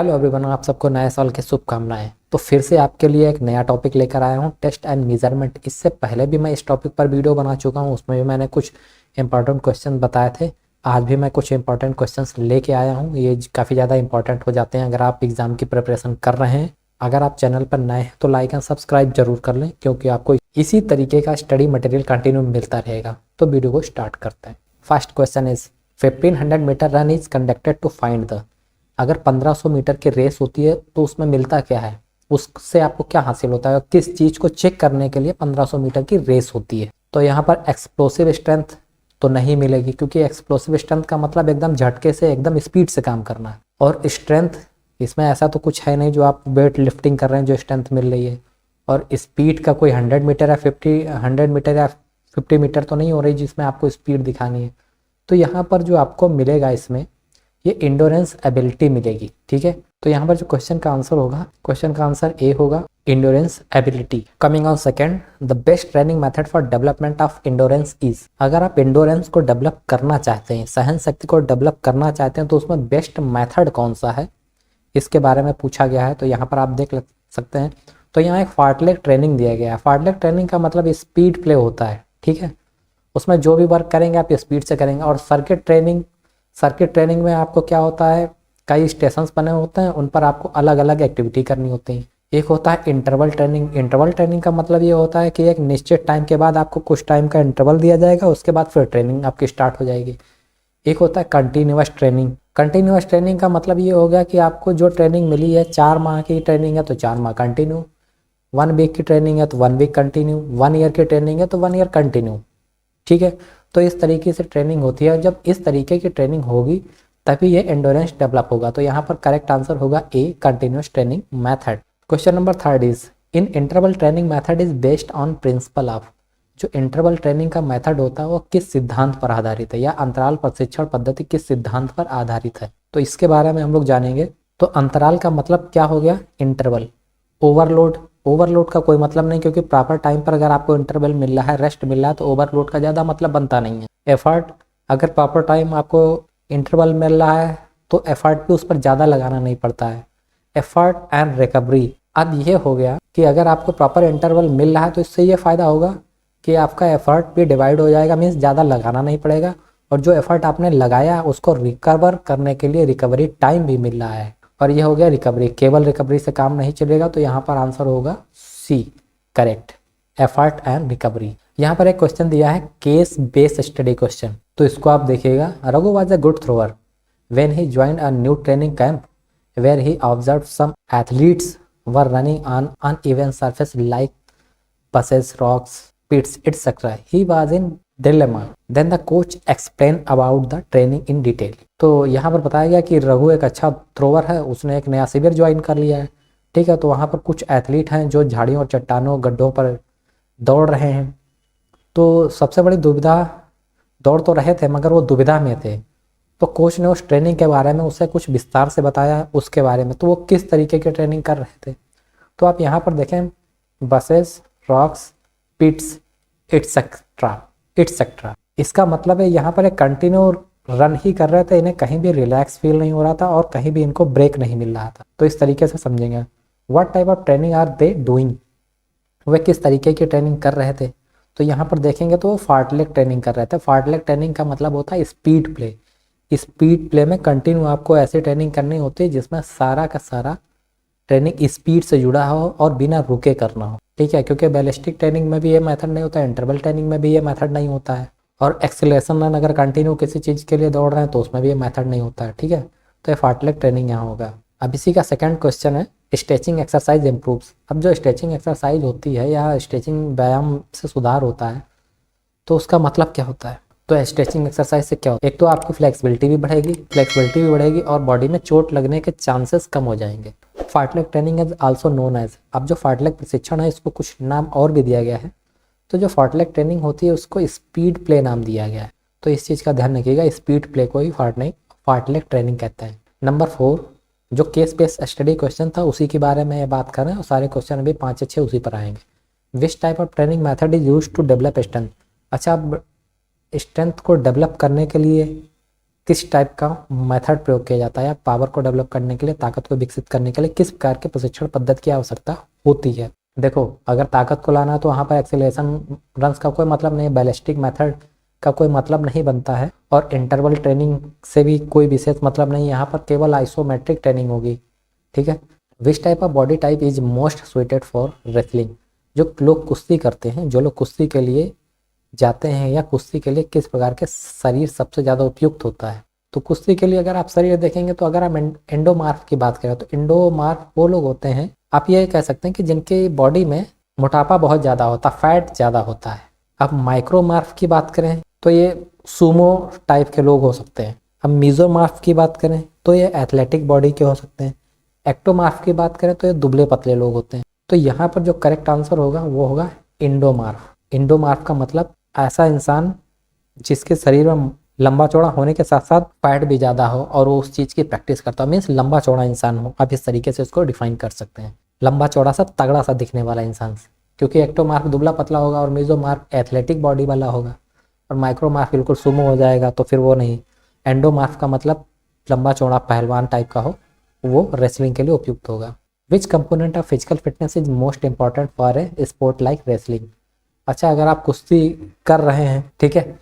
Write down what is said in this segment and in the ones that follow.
Hello everyone, आप सबको नए साल की शुभकामनाएं। तो फिर से आपके लिए एक नया टॉपिक लेकर आया हूं, टेस्ट एंड मेजरमेंट। इससे पहले भी मैं इस टॉपिक पर वीडियो बना चुका हूं, उसमें भी मैंने कुछ इंपॉर्टेंट क्वेश्चन बताए थे। आज भी मैं कुछ इंपॉर्टेंट क्वेश्चंस लेके आया हूं। ये काफ़ी ज़्यादा इंपॉर्टेंट हो जाते हैं अगर आप एग्ज़ाम की प्रिपरेशन कर रहे हैं। अगर आप चैनल पर नए हैं तो लाइक एंड सब्सक्राइब जरूर कर लें, क्योंकि आपको इसी तरीके का स्टडी मटेरियल कंटिन्यू मिलता रहेगा। तो वीडियो को स्टार्ट करते हैं। First question is 1500 metre run is conducted to find the. अगर 1500 मीटर की रेस होती है तो उसमें मिलता क्या है, उससे आपको क्या हासिल होता है, किस चीज़ को चेक करने के लिए 1500 मीटर की रेस होती है। तो यहाँ पर एक्सप्लोसिव स्ट्रेंथ तो नहीं मिलेगी, क्योंकि एक्सप्लोसिव स्ट्रेंथ का मतलब एकदम झटके से एकदम स्पीड से काम करना है। और स्ट्रेंथ इसमें ऐसा तो कुछ है नहीं जो आप वेट लिफ्टिंग कर रहे हैं जो स्ट्रेंथ मिल रही है। और स्पीड का कोई 100 मीटर या 50 मीटर तो नहीं हो रही जिसमें आपको स्पीड दिखानी है। तो यहाँ पर जो आपको मिलेगा इसमें ये इंडोरेंस एबिलिटी मिलेगी। ठीक है, तो यहाँ पर जो क्वेश्चन का आंसर होगा, क्वेश्चन का आंसर ए होगा, endurance ability. Coming on second, the best training method for development of endurance is. अगर आप इंडोरेंस को डेवलप करना चाहते हैं, सहन शक्ति को डेवलप करना चाहते हैं, तो उसमें बेस्ट मेथड कौन सा है, इसके बारे में पूछा गया है। तो यहाँ पर आप देख सकते हैं, तो यहाँ एक फार्टलेग ट्रेनिंग दिया गया है। फार्टलेग ट्रेनिंग का मतलब स्पीड प्ले होता है। ठीक है, उसमें जो भी वर्क करेंगे आप स्पीड से करेंगे। और सर्किट ट्रेनिंग में आपको क्या होता है, कई स्टेशंस बने होते हैं, उन पर आपको अलग अलग एक्टिविटी करनी होती है। एक होता है इंटरवल ट्रेनिंग। इंटरवल ट्रेनिंग का मतलब ये होता है कि एक निश्चित टाइम के बाद आपको कुछ टाइम का इंटरवल दिया जाएगा, उसके बाद फिर ट्रेनिंग आपकी स्टार्ट हो जाएगी। एक होता है कंटिन्यूअस ट्रेनिंग। कंटिन्यूअस ट्रेनिंग का मतलब ये हो गया कि आपको जो ट्रेनिंग मिली है, 4 माह की ट्रेनिंग है तो 4 माह कंटिन्यू, 1 वीक की ट्रेनिंग है तो 1 वीक कंटिन्यू, 1 ईयर की ट्रेनिंग है तो 1 ईयर कंटिन्यू। ठीक है, तो इस तरीके से ट्रेनिंग होती है। जब इस तरीके की ट्रेनिंग होगी तभी ये एंडोरेंस डेवलप होगा। तो यहाँ पर करेक्ट आंसर होगा A, continuous training method. Question number third is in interval training method is based on principle of. जो इंटरवल ट्रेनिंग का मेथड होता है वो किस सिद्धांत पर आधारित है, या अंतराल प्रशिक्षण पद्धति किस सिद्धांत पर आधारित है। तो इसके बारे में हम लोग जानेंगे। तो अंतराल का मतलब क्या हो गया, इंटरवल। ओवरलोड का कोई मतलब नहीं, क्योंकि प्रॉपर टाइम पर अगर आपको इंटरवल मिल रहा है, रेस्ट मिल रहा है, तो ओवरलोड का ज़्यादा मतलब बनता नहीं है। एफर्ट, अगर प्रॉपर टाइम आपको इंटरवल मिल रहा है तो एफर्ट भी उस पर ज़्यादा लगाना नहीं पड़ता है। एफर्ट एंड रिकवरी, अब ये हो गया कि अगर आपको प्रॉपर इंटरवल मिल रहा है तो इससे ये फ़ायदा होगा कि आपका एफर्ट भी डिवाइड हो जाएगा, मीन्स ज़्यादा लगाना नहीं पड़ेगा। और जो एफर्ट आपने लगाया उसको रिकवर करने के लिए रिकवरी टाइम भी मिल रहा है। और ये हो गया रिकवरी। केवल रिकवरी से काम नहीं चलेगा, तो यहाँ पर आंसर होगा सी, करेक्ट, एफर्ट एंड रिकवरी। यहाँ पर एक क्वेश्चन दिया है केस बेस्ड स्टडी क्वेश्चन, तो इसको आप देखिएगा। Raghu was a good thrower when he joined a new training camp where he observe some athletes were running on uneven surface like buses, rocks, pits, etc. He was in dilemma. Then the coach explained about the training in detail. तो यहाँ पर बताया गया कि रघु एक अच्छा thrower है, उसने एक नया शिविर ज्वाइन कर लिया है। ठीक है, तो वहाँ पर कुछ एथलीट हैं जो झाड़ियों और चट्टानों गड्ढों पर दौड़ रहे हैं। तो सबसे बड़ी दुविधा, दौड़ तो रहे थे मगर वो दुविधा में थे। तो कोच ने उस ट्रेनिंग के बारे में उसे कुछ विस्तार से बताया उसके बारे में, तो वो किस तरीके की ट्रेनिंग कर रहे थे। तो आप यहाँ पर देखें, बसेस, रॉक्स, पिट्स, एटसेट्रा। इसका मतलब है यहाँ पर एक कंटिन्यू रन ही कर रहे थे, इन्हें कहीं भी रिलैक्स फील नहीं हो रहा था और कहीं भी इनको ब्रेक नहीं मिल रहा था। तो इस तरीके से समझेंगे। What type of training are they doing, वे किस तरीके की ट्रेनिंग कर रहे थे। तो यहाँ पर देखेंगे तो वो फार्टलेग ट्रेनिंग कर रहे थे। फार्टलेग ट्रेनिंग का मतलब होता है स्पीड प्ले। स्पीड प्ले में कंटिन्यू आपको ऐसी ट्रेनिंग करनी होती है जिसमें सारा का सारा ट्रेनिंग स्पीड से जुड़ा हो और बिना रुके करना हो। ठीक है, क्योंकि बैलिस्टिक ट्रेनिंग में भी ये मेथड नहीं होता है, इंटरवल ट्रेनिंग में भी ये मेथड नहीं होता है, और एक्सेलरेशन रन अगर कंटिन्यू किसी चीज़ के लिए दौड़ रहे हैं तो उसमें भी ये मेथड नहीं होता है। ठीक है, तो ये फार्टलेग ट्रेनिंग यहाँ होगा। अब इसी का सेकंड क्वेश्चन है स्ट्रेचिंग एक्सरसाइज इम्प्रूव्स। अब जो स्ट्रेचिंग एक्सरसाइज होती है या स्ट्रेचिंग व्यायाम से सुधार होता है, तो उसका मतलब क्या होता है। तो स्ट्रेचिंग एक्सरसाइज से क्या होता है, एक तो आपकी फ्लेक्सिबिलिटी भी बढ़ेगी और बॉडी में चोट लगने के चांसेस कम हो जाएंगे। Fartlek training is also known as, अब जो फार्टलेग प्रशिक्षण है इसको कुछ नाम और भी दिया गया है। तो जो फार्टलेग ट्रेनिंग होती है उसको स्पीड प्ले नाम दिया गया है। तो इस चीज़ का ध्यान रखिएगा, स्पीड प्ले को ही फार्टलेग ट्रेनिंग कहते हैं। नंबर 4, जो केस बेस्ड स्टडी क्वेश्चन था उसी के बारे में बात कर रहे हैं, और सारे क्वेश्चन अभी 5 से 6 उसी पर आएंगे। Which type of training method is use to develop strength. अच्छा, अब स्ट्रेंथ को डेवलप करने के लिए किस टाइप का मेथड प्रयोग किया जाता है, या पावर को डेवलप करने के लिए, ताकत को विकसित करने के लिए किस प्रकार के प्रशिक्षण पद्धति की आवश्यकता होती है। देखो, अगर ताकत को लाना है तो वहाँ पर एक्सेलरेशन रन्स का कोई मतलब नहीं, बैलिस्टिक मेथड का कोई मतलब नहीं बनता है, और इंटरवल ट्रेनिंग से भी कोई विशेष मतलब नहीं, यहाँ पर केवल आइसोमेट्रिक ट्रेनिंग होगी। ठीक है। विच type of body type is most suited for wrestling. जो लोग कुश्ती करते हैं, जो लोग कुश्ती के लिए जाते हैं, या कुश्ती के लिए किस प्रकार के शरीर सबसे ज़्यादा उपयुक्त होता है। तो कुश्ती के लिए अगर आप शरीर देखेंगे तो अगर आप एंडोमार्फ की बात करें तो एंडोमार्फ वो लोग होते हैं, आप ये कह सकते हैं कि जिनके बॉडी में मोटापा बहुत ज़्यादा होता, फैट ज़्यादा होता है। अब माइक्रोमार्फ की बात करें तो ये सूमो टाइप के लोग हो सकते हैं। अब मीजोमार्फ की बात करें तो ये एथलेटिक बॉडी के हो सकते हैं। एक्टोमार्फ की बात करें तो ये दुबले पतले लोग होते हैं। तो यहाँ पर जो करेक्ट आंसर होगा वो होगा इंडोमार्फ। इंडोमार्फ का मतलब ऐसा इंसान जिसके शरीर में लंबा चौड़ा होने के साथ साथ फैट भी ज़्यादा हो और वो उस चीज़ की प्रैक्टिस करता हो, मीन्स लंबा चौड़ा इंसान हो। आप इस तरीके से उसको डिफाइन कर सकते हैं, लंबा चौड़ा सा तगड़ा सा दिखने वाला इंसान। क्योंकि एक्टोमार्फ दुबला पतला होगा और मीजोमार्फ एथलेटिक बॉडी वाला होगा, और माइक्रोमार्फ बिल्कुल सुमो हो जाएगा, तो फिर वो नहीं। एंडोमार्फ का मतलब लंबा चौड़ा पहलवान टाइप का हो, वो रेसलिंग के लिए उपयुक्त होगा। विच component of physical fitness is most important for a sport like wrestling. अच्छा, अगर आप कुश्ती कर रहे हैं, ठीक है,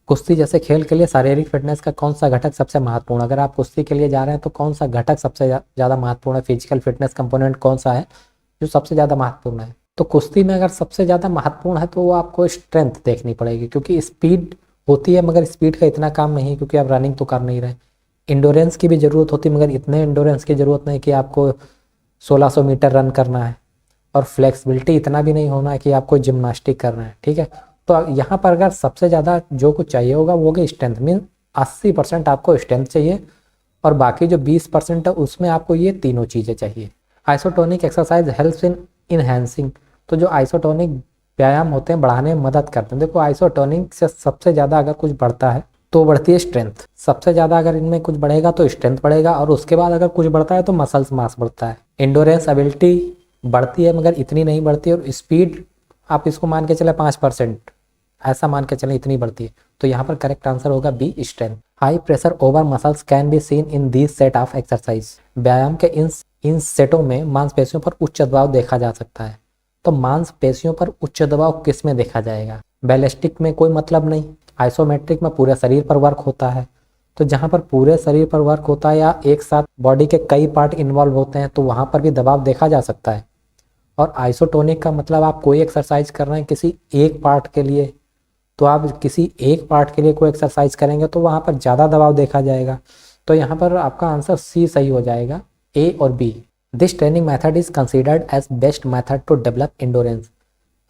कुश्ती जैसे खेल के लिए शारीरिक फिटनेस का कौन सा घटक सबसे महत्वपूर्ण, अगर आप कुश्ती के लिए जा रहे हैं तो कौन सा घटक सबसे ज़्यादा महत्वपूर्ण है, फिजिकल फिटनेस कंपोनेंट कौन सा है जो सबसे ज़्यादा महत्वपूर्ण है। तो कुश्ती में अगर सबसे ज़्यादा महत्वपूर्ण है तो वो आपको स्ट्रेंथ देखनी पड़ेगी, क्योंकि स्पीड होती है मगर स्पीड का इतना काम नहीं, क्योंकि आप रनिंग तो कर नहीं रहे। इंडोरेंस की भी ज़रूरत होती है मगर इतने इंडोरेंस की ज़रूरत नहीं कि आपको 1600 मीटर रन करना है, और फ्लेक्सिबिलिटी इतना भी नहीं होना है कि आपको जिम्नास्टिक करना है। ठीक है। तो यहाँ पर अगर सबसे ज़्यादा जो कुछ चाहिए होगा वो होगा स्ट्रेंथ, मीन 80% आपको स्ट्रेंथ चाहिए, और बाकी जो 20% है उसमें आपको ये तीनों चीज़ें चाहिए। Isotonic exercise helps in enhancing. तो जो आइसोटोनिक व्यायाम होते हैं बढ़ाने में मदद करते हैं। देखो, आइसोटोनिक से सबसे ज़्यादा अगर कुछ बढ़ता है तो बढ़ती है स्ट्रेंथ। सबसे ज़्यादा अगर इनमें कुछ बढ़ेगा तो स्ट्रेंथ बढ़ेगा, और उसके बाद अगर कुछ बढ़ता है तो मसल्स मास बढ़ता है। एंडोरेंस एबिलिटी बढ़ती है मगर इतनी नहीं बढ़ती, और स्पीड आप इसको मान के चले 5%, ऐसा मान के चलें इतनी बढ़ती है। तो यहाँ पर करेक्ट आंसर होगा B, strength. High pressure over muscles can be seen in this set of exercise. व्यायाम के इन सेटों में मांसपेशियों पर उच्च दबाव देखा जा सकता है। तो मांसपेशियों पर उच्च दबाव किस में देखा जाएगा? बैलिस्टिक में कोई मतलब नहीं, आइसोमेट्रिक में पूरे शरीर पर वर्क होता है। तो जहाँ पर पूरे शरीर पर वर्क होता है या एक साथ बॉडी के कई पार्ट इन्वॉल्व होते हैं तो वहाँ पर भी दबाव देखा जा सकता है। और आइसोटोनिक का मतलब आप कोई एक्सरसाइज कर रहे हैं किसी एक पार्ट के लिए, तो आप किसी एक पार्ट के लिए कोई एक्सरसाइज करेंगे तो वहाँ पर ज़्यादा दबाव देखा जाएगा। तो यहाँ पर आपका आंसर सी सही हो जाएगा, ए और B. This training method is considered as best method to develop endurance.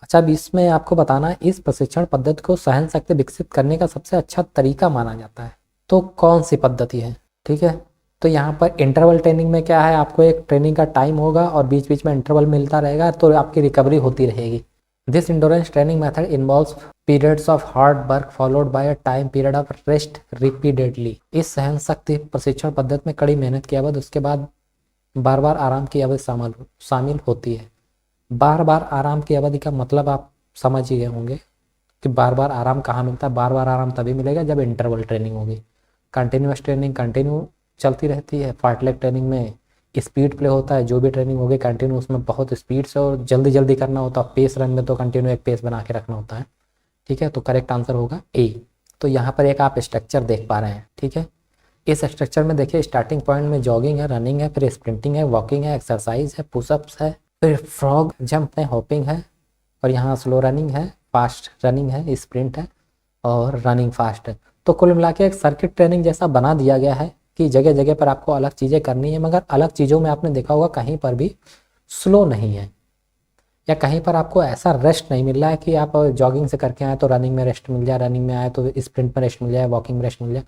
अच्छा, अब इसमें आपको बताना है इस प्रशिक्षण पद्धति को सहन शक्ति विकसित करने का सबसे अच्छा तरीका माना जाता है। तो कौन सी पद्धति है? ठीक है, तो यहाँ पर इंटरवल ट्रेनिंग में क्या है, आपको एक ट्रेनिंग का टाइम होगा और बीच बीच में इंटरवल मिलता रहेगा, तो आपकी रिकवरी होती रहेगी। This endurance training method involves periods of hard work followed by a time period of rest repeatedly. इस सहन शक्ति प्रशिक्षण पद्धति में कड़ी मेहनत के बाद उसके बाद बार बार आराम की अवधि शामिल होती है। बार बार आराम की अवधि का मतलब आप समझ ही गए होंगे कि बार बार आराम कहाँ मिलता है। बार बार आराम तभी मिलेगा जब इंटरवल ट्रेनिंग होगी। कंटिन्यूअस ट्रेनिंग कंटिन्यू चलती रहती है। फार्टलेग ट्रेनिंग में स्पीड प्ले होता है, जो भी ट्रेनिंग होगी कंटिन्यू उसमें बहुत स्पीड से और जल्दी जल्दी करना होता है। पेस रन में तो कंटिन्यू एक पेस बना के रखना होता है। ठीक है, तो करेक्ट आंसर होगा ए। तो यहाँ पर एक आप स्ट्रक्चर देख पा रहे हैं। ठीक है, इस स्ट्रक्चर में देखिए स्टार्टिंग पॉइंट में जॉगिंग है, रनिंग है, फिर स्प्रिंटिंग है, वॉकिंग है, एक्सरसाइज है, पुशअप्स है, फिर फ्रॉग जंप है, हॉपिंग है, और यहाँ स्लो रनिंग है, फास्ट रनिंग है, स्प्रिंट है और रनिंग फास्ट है। तो कुल मिला के एक सर्किट ट्रेनिंग जैसा बना दिया गया है कि जगह जगह पर आपको अलग चीज़ें करनी है, मगर अलग चीज़ों में आपने देखा होगा कहीं पर भी स्लो नहीं है, या कहीं पर आपको ऐसा रेस्ट नहीं मिल रहा है कि आप जॉगिंग से करके आए तो रनिंग में रेस्ट मिल जाए, रनिंग में आए तो स्प्रिंट में रेस्ट मिल जाए, वॉकिंग में रेस्ट मिल जाए।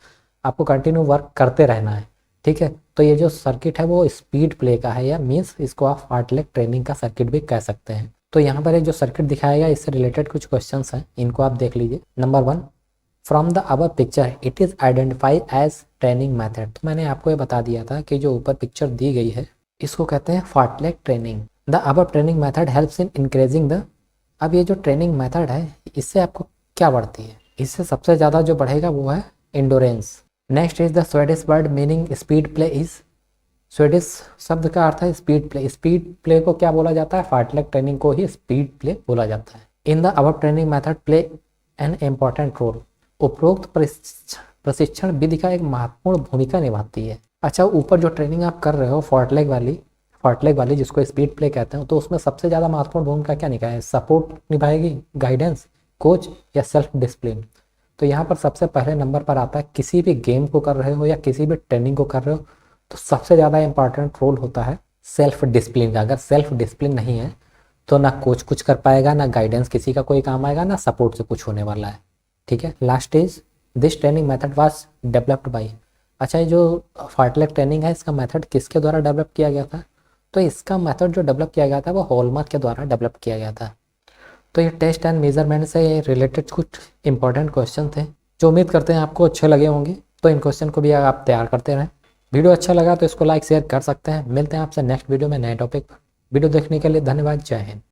आपको कंटिन्यू वर्क करते रहना है। ठीक है, तो ये जो सर्किट है वो स्पीड प्ले का है, या मीन्स इसको आप फार्टलेग ट्रेनिंग का सर्किट भी कह सकते हैं। तो यहाँ पर एक जो सर्किट दिखाया गया इससे रिलेटेड कुछ क्वेश्चंस हैं, इनको आप देख लीजिए। Number 1, from the above picture it is identified as training method. तो मैंने आपको ये बता दिया था कि जो ऊपर पिक्चर दी गई है इसको कहते हैं fartlek training. The above training method helps in increasing the. अब ये जो ट्रेनिंग मैथड है इससे आपको क्या बढ़ती है? इससे सबसे ज़्यादा जो बढ़ेगा वो है endurance. Next is the Swedish word meaning speed play is. Swedish शब्द का अर्थ है स्पीड प्ले। स्पीड प्ले को क्या बोला जाता है? फार्टलेग ट्रेनिंग को ही स्पीड प्ले बोला जाता है। In the above training method play an important role. उपरोक्त प्रशिक्षण विधि का एक महत्वपूर्ण भूमिका निभाती है। अच्छा, ऊपर जो ट्रेनिंग आप कर रहे हो फार्टलेग वाली जिसको स्पीड प्ले कहते हैं, तो उसमें सबसे ज़्यादा महत्वपूर्ण भूमिका क्या निभाए? सपोर्ट निभाएगी, गाइडेंस, कोच या सेल्फ डिसिप्लिन। तो यहाँ पर सबसे पहले नंबर पर आता है किसी भी गेम को कर रहे हो या किसी भी ट्रेनिंग को कर रहे हो तो सबसे ज़्यादा इंपॉर्टेंट रोल होता है सेल्फ डिसिप्लिन का। अगर सेल्फ डिसिप्लिन नहीं है तो ना कोच कुछ कर पाएगा, ना गाइडेंस किसी का कोई काम आएगा, ना सपोर्ट से कुछ होने वाला है। ठीक है। Last is this training method was developed by. अच्छा, ये जो फार्टलेग ट्रेनिंग है इसका मेथड किसके द्वारा डेवलप किया गया था? तो इसका मेथड जो डेवलप किया गया था वो हॉलमार्क के द्वारा डेवलप किया गया था। तो ये टेस्ट एंड मेजरमेंट से रिलेटेड कुछ इंपॉर्टेंट क्वेश्चन थे जो उम्मीद करते हैं आपको अच्छे लगे होंगे। तो इन क्वेश्चन को भी आप तैयार करते रहें। वीडियो अच्छा लगा तो इसको लाइक शेयर कर सकते हैं। मिलते हैं आपसे नेक्स्ट वीडियो में नए टॉपिक पर। वीडियो देखने के लिए धन्यवाद। जय हिंद।